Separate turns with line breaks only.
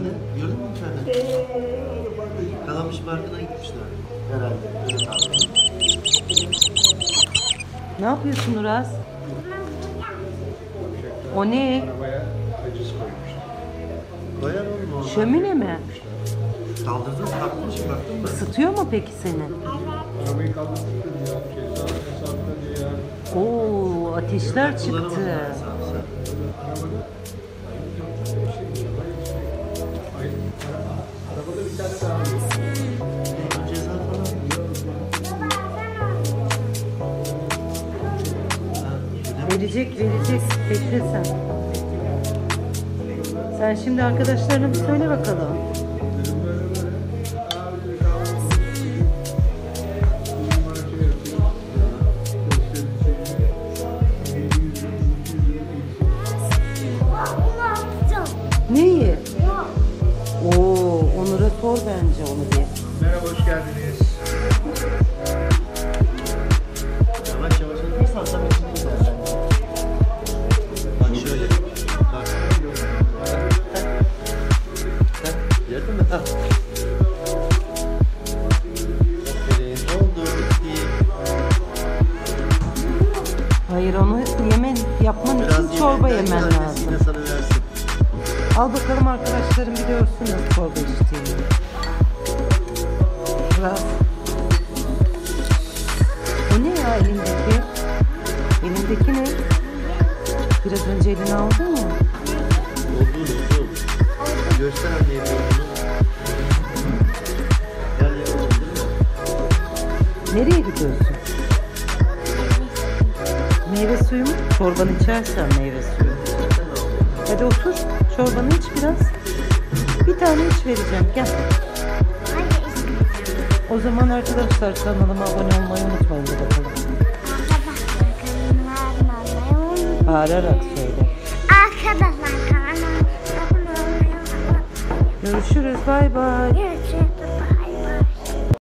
içeride. Gördün mü içeride? Kalamış Parkı'na gitmişler. Herhalde. Öyle tahmin.
Ne yapıyorsun Uras? O ne?
Arabaya haciz koymuşlar.
Koyar oğlum orada.
Şömine mi?
Kaldırdın, takmış, baktın mı?
Isıtıyor mu peki seni?
Arabayı kaldırdık dedi ya. Ceza hesabında diye ya.
Oo, ateşler çıktı.
Arabada arabada bir tane daha var.
Ceza falan.
Verecek. Bekle sen. Sen şimdi arkadaşlarına bir söyle bakalım. Neyi? Oo, Onur'a sor bence onu bir.
Merhaba, hoş geldiniz.
Yavaş yavaş oturursan tam içinde gider. Bak şöyle. Bak. Gördün mü? Ha. Aferin. Oldu. Bitti.
Hayır, onu yapman için çorba yemen lazım.
Annesiyle sana versin.
Al bakalım arkadaşlarım bir görsün nasıl çorba içtiğini. Biraz. O ne ya elindeki? Elindeki ne? Biraz önce eline aldın mı?
Oldu. Göster anneye bir olduğunu. Gel yapalım değil mi?
Nereye gidiyorsun? Meyve suyu mu? Çorbanı içersen meyve suyu. Hadi otur. Çorbanı iç biraz. Bir tane iç vereceğim. Gel. O zaman arkadaşlar kanalıma abone olmayı unutmayın. Bakalım. Bağırarak söyle.
Arkadaşlar kanalıma abone olmayı unutmayın.
Görüşürüz. Bay bay.
Görüşürüz.